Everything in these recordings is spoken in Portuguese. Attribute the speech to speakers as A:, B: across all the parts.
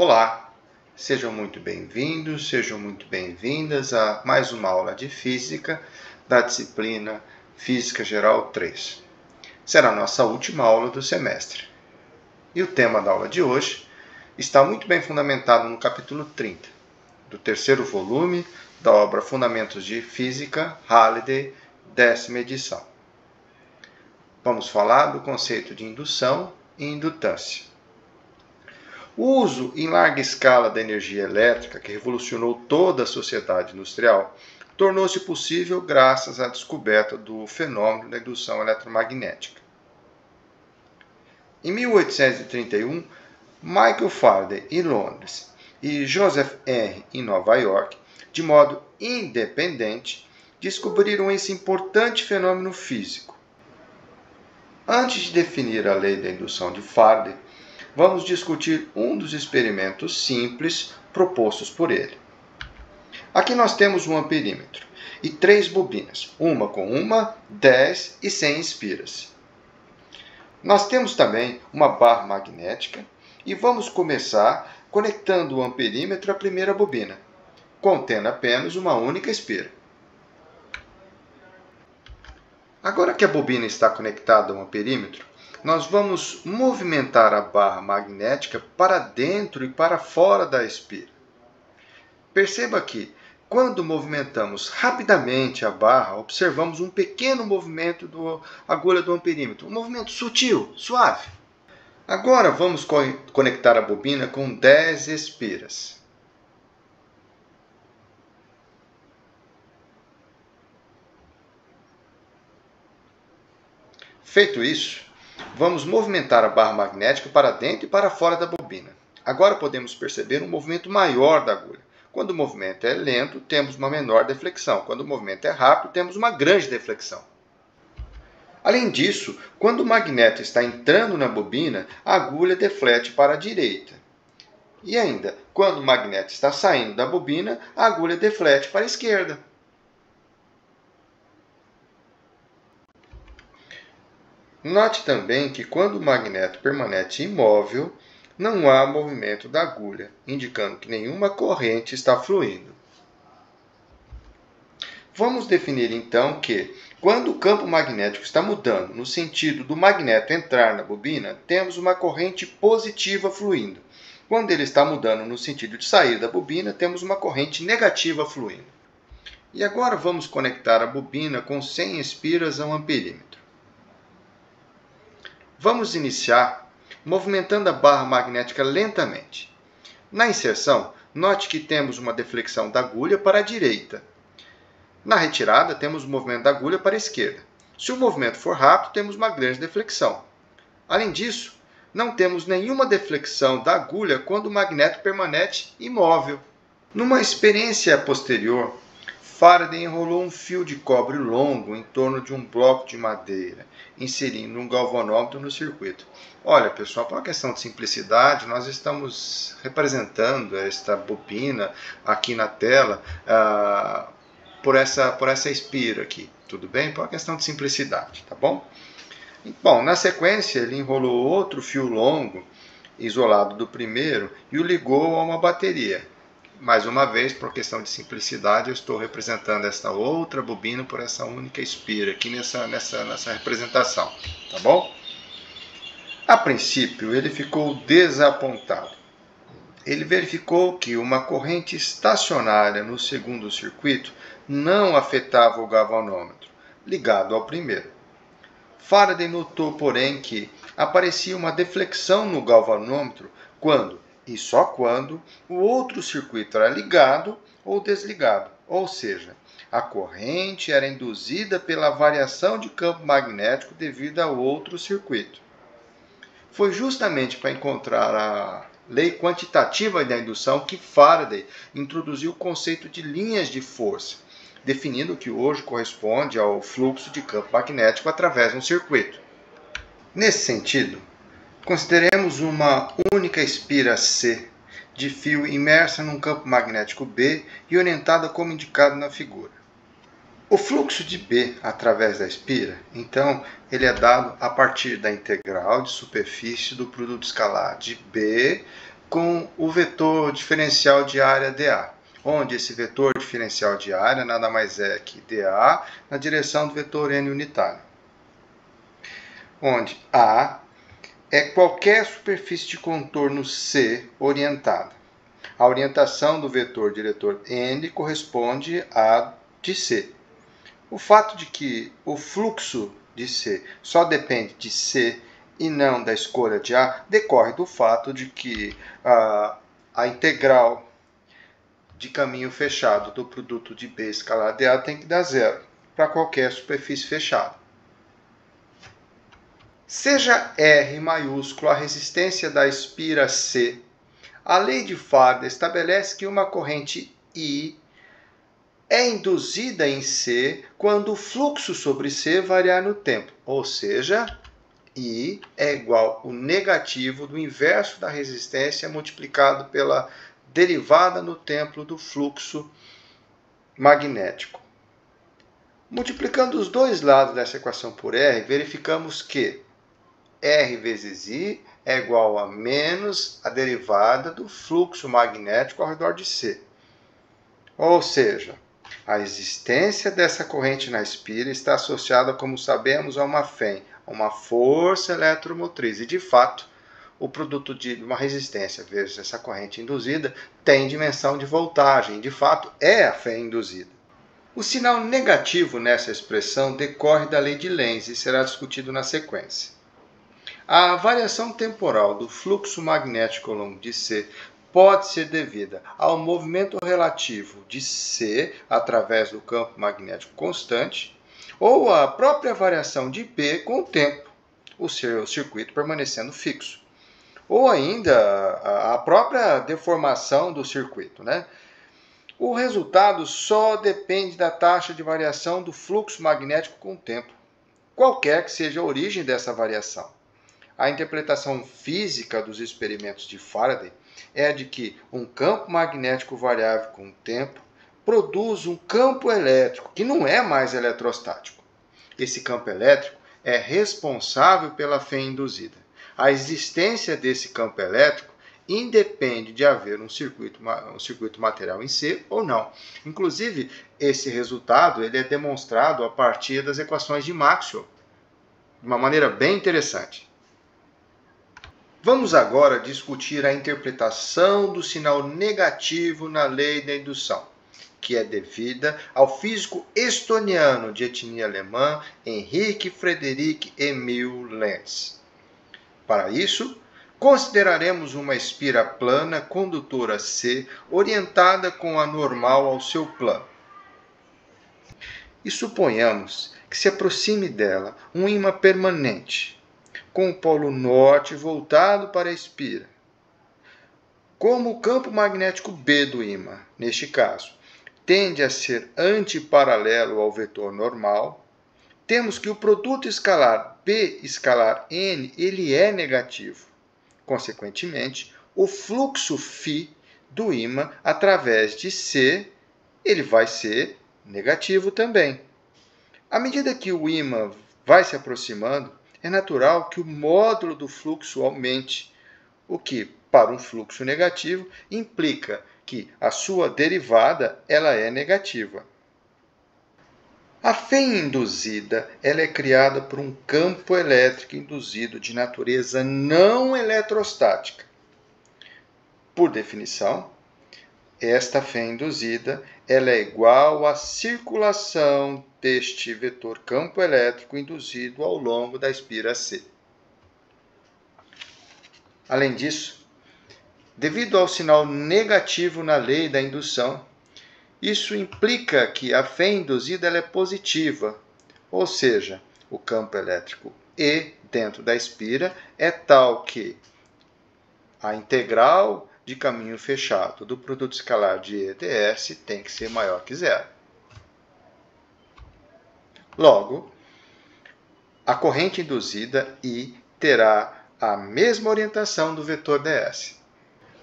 A: Olá, sejam muito bem-vindos, sejam muito bem-vindas a mais uma aula de Física da disciplina Física Geral 3. Será a nossa última aula do semestre. E o tema da aula de hoje está muito bem fundamentado no capítulo 30, do terceiro volume da obra Fundamentos de Física, Halliday, 10ª edição. Vamos falar do conceito de indução e indutância. O uso em larga escala da energia elétrica, que revolucionou toda a sociedade industrial, tornou-se possível graças à descoberta do fenômeno da indução eletromagnética. Em 1831, Michael Faraday, em Londres, e Joseph Henry, em Nova York, de modo independente, descobriram esse importante fenômeno físico. Antes de definir a lei da indução de Faraday, vamos discutir um dos experimentos simples propostos por ele. Aqui nós temos um amperímetro e 3 bobinas, uma com 10 e 100 espiras. Nós temos também uma barra magnética e vamos começar conectando o amperímetro à primeira bobina, contendo apenas uma única espira. Agora que a bobina está conectada ao amperímetro, nós vamos movimentar a barra magnética para dentro e para fora da espira. Perceba que, quando movimentamos rapidamente a barra, observamos um pequeno movimento da agulha do amperímetro, um movimento sutil, suave. Agora vamos conectar a bobina com 10 espiras. Feito isso, vamos movimentar a barra magnética para dentro e para fora da bobina. Agora podemos perceber um movimento maior da agulha. Quando o movimento é lento, temos uma menor deflexão. Quando o movimento é rápido, temos uma grande deflexão. Além disso, quando o magneto está entrando na bobina, a agulha deflete para a direita. E ainda, quando o magneto está saindo da bobina, a agulha deflete para a esquerda. Note também que quando o magneto permanece imóvel, não há movimento da agulha, indicando que nenhuma corrente está fluindo. Vamos definir então que, quando o campo magnético está mudando no sentido do magneto entrar na bobina, temos uma corrente positiva fluindo. Quando ele está mudando no sentido de sair da bobina, temos uma corrente negativa fluindo. E agora vamos conectar a bobina com 100 espiras a um amperímetro. Vamos iniciar movimentando a barra magnética lentamente. Na inserção, note que temos uma deflexão da agulha para a direita. Na retirada, temos o movimento da agulha para a esquerda. Se o movimento for rápido, temos uma grande deflexão. Além disso, não temos nenhuma deflexão da agulha quando o magneto permanece imóvel. Numa experiência posterior, Faraday enrolou um fio de cobre longo em torno de um bloco de madeira, inserindo um galvanômetro no circuito. Olha, pessoal, por uma questão de simplicidade, nós estamos representando esta bobina aqui na tela por essa espira aqui, tudo bem? Por uma questão de simplicidade, tá bom? Bom, na sequência, ele enrolou outro fio longo, isolado do primeiro, e o ligou a uma bateria. Mais uma vez, por questão de simplicidade, eu estou representando esta outra bobina por essa única espira aqui nessa representação, tá bom? A princípio, ele ficou desapontado. Ele verificou que uma corrente estacionária no segundo circuito não afetava o galvanômetro, ligado ao primeiro. Faraday notou, porém, que aparecia uma deflexão no galvanômetro quando, e só quando, o outro circuito era ligado ou desligado, ou seja, a corrente era induzida pela variação de campo magnético devido ao outro circuito. Foi justamente para encontrar a lei quantitativa da indução que Faraday introduziu o conceito de linhas de força, definindo o que hoje corresponde ao fluxo de campo magnético através de um circuito. Nesse sentido, consideremos uma única espira C de fio imersa num campo magnético B e orientada como indicado na figura. O fluxo de B através da espira, então, ele é dado a partir da integral de superfície do produto escalar de B com o vetor diferencial de área dA, onde esse vetor diferencial de área nada mais é que dA na direção do vetor n unitário, onde A é qualquer superfície de contorno C orientada. A orientação do vetor diretor n corresponde à de C. O fato de que o fluxo de C só depende de C e não da escolha de A decorre do fato de que a integral de caminho fechado do produto de B escalar dA tem que dar zero para qualquer superfície fechada. Seja R maiúsculo a resistência da espira C, a lei de Faraday estabelece que uma corrente I é induzida em C quando o fluxo sobre C variar no tempo, ou seja, I é igual ao negativo do inverso da resistência multiplicado pela derivada no tempo do fluxo magnético. Multiplicando os dois lados dessa equação por R, verificamos que R vezes I é igual a menos a derivada do fluxo magnético ao redor de C. Ou seja, a existência dessa corrente na espira está associada, como sabemos, a uma FEM, uma força eletromotriz. E, de fato, o produto de uma resistência vezes essa corrente induzida tem dimensão de voltagem. De fato, é a FEM induzida. O sinal negativo nessa expressão decorre da lei de Lenz e será discutido na sequência. A variação temporal do fluxo magnético ao longo de C pode ser devida ao movimento relativo de C através do campo magnético constante ou à própria variação de P com o tempo, o seu circuito permanecendo fixo, ou ainda a própria deformação do circuito, né? O resultado só depende da taxa de variação do fluxo magnético com o tempo, qualquer que seja a origem dessa variação. A interpretação física dos experimentos de Faraday é a de que um campo magnético variável com o tempo produz um campo elétrico que não é mais eletrostático. Esse campo elétrico é responsável pela FEM induzida. A existência desse campo elétrico independe de haver um circuito material em C ou não. Inclusive, esse resultado ele é demonstrado a partir das equações de Maxwell, de uma maneira bem interessante. Vamos agora discutir a interpretação do sinal negativo na lei da indução, que é devida ao físico estoniano de etnia alemã Henrik Friedrich Emil Lenz. Para isso, consideraremos uma espira plana condutora C orientada com a normal ao seu plano. E suponhamos que se aproxime dela um ímã permanente, com o polo norte voltado para a espira. Como o campo magnético B do ímã, neste caso, tende a ser antiparalelo ao vetor normal, temos que o produto escalar B escalar N ele é negativo. Consequentemente, o fluxo φ do ímã através de C ele vai ser negativo também. À medida que o ímã vai se aproximando, é natural que o módulo do fluxo aumente, o que, para um fluxo negativo, implica que a sua derivada ela é negativa. A FEM induzida ela é criada por um campo elétrico induzido de natureza não eletrostática. Por definição, esta FEM induzida ela é igual à circulação deste vetor campo elétrico induzido ao longo da espira C. Além disso, devido ao sinal negativo na lei da indução, isso implica que a FEM induzida ela é positiva, ou seja, o campo elétrico E dentro da espira é tal que a integral de caminho fechado do produto escalar de E ds tem que ser maior que zero. Logo, a corrente induzida I terá a mesma orientação do vetor ds.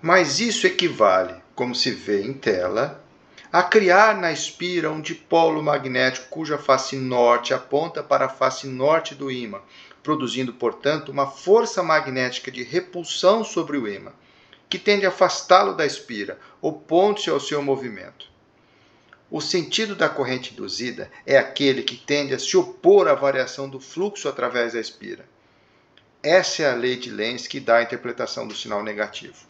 A: Mas isso equivale, como se vê em tela, a criar na espira um dipolo magnético cuja face norte aponta para a face norte do ímã, produzindo, portanto, uma força magnética de repulsão sobre o ímã. que tende a afastá-lo da espira, opondo-se ao seu movimento. O sentido da corrente induzida é aquele que tende a se opor à variação do fluxo através da espira. Essa é a lei de Lenz que dá a interpretação do sinal negativo.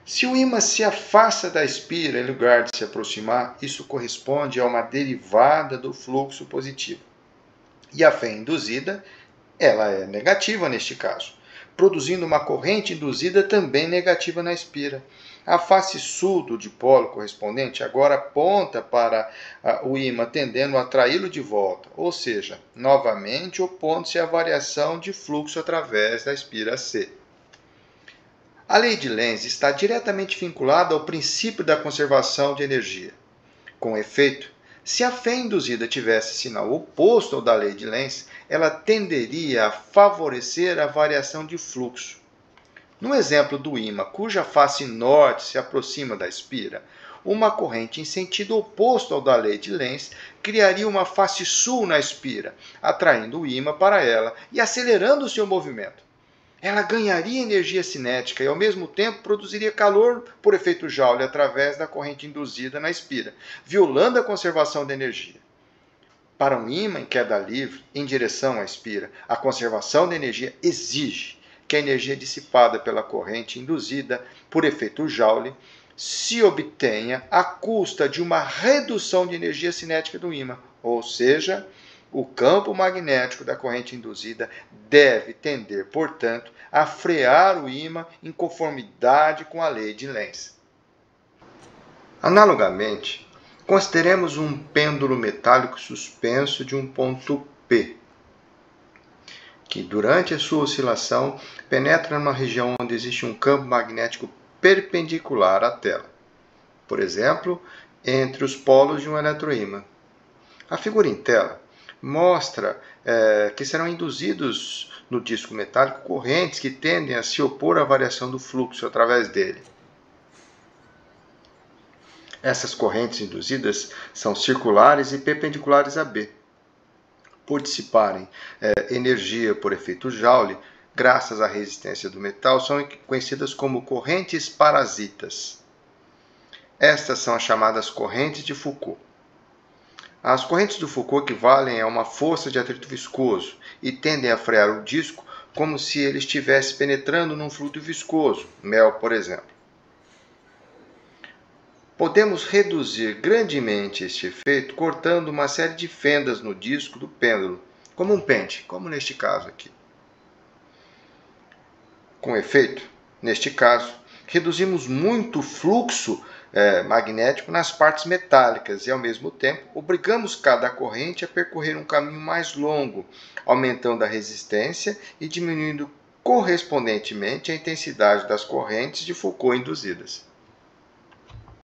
A: Se o ímã se afasta da espira em lugar de se aproximar, isso corresponde a uma derivada do fluxo positivo. E a fé induzida, ela é negativa neste caso, produzindo uma corrente induzida também negativa na espira. A face sul do dipolo correspondente agora aponta para o ímã, tendendo a atraí-lo de volta, ou seja, novamente opondo-se à variação de fluxo através da espira C. A lei de Lenz está diretamente vinculada ao princípio da conservação de energia. Com efeito, se a fé induzida tivesse sinal oposto ao da lei de Lenz, ela tenderia a favorecer a variação de fluxo. No exemplo do ímã, cuja face norte se aproxima da espira, uma corrente em sentido oposto ao da lei de Lenz criaria uma face sul na espira, atraindo o ímã para ela e acelerando o seu movimento. Ela ganharia energia cinética e, ao mesmo tempo, produziria calor por efeito Joule através da corrente induzida na espira, violando a conservação de energia. Para um ímã em queda livre, em direção à espira, a conservação de energia exige que a energia dissipada pela corrente induzida por efeito Joule se obtenha à custa de uma redução de energia cinética do ímã, ou seja, o campo magnético da corrente induzida deve tender, portanto, a frear o ímã em conformidade com a lei de Lenz. Analogamente, consideremos um pêndulo metálico suspenso de um ponto P, que durante a sua oscilação penetra numa região onde existe um campo magnético perpendicular à tela, por exemplo, entre os polos de um eletroímã. A figura em tela mostra que serão induzidos no disco metálico correntes que tendem a se opor à variação do fluxo através dele. Essas correntes induzidas são circulares e perpendiculares a B. Por dissiparem energia por efeito Joule, graças à resistência do metal, são conhecidas como correntes parasitas. Estas são as chamadas correntes de Foucault. As correntes do Foucault equivalem a uma força de atrito viscoso e tendem a frear o disco como se ele estivesse penetrando num fluido viscoso, mel, por exemplo. Podemos reduzir grandemente este efeito cortando uma série de fendas no disco do pêndulo, como um pente, como neste caso aqui. Com efeito, neste caso, reduzimos muito o fluxo magnético nas partes metálicas e, ao mesmo tempo, obrigamos cada corrente a percorrer um caminho mais longo, aumentando a resistência e diminuindo correspondentemente a intensidade das correntes de Foucault induzidas.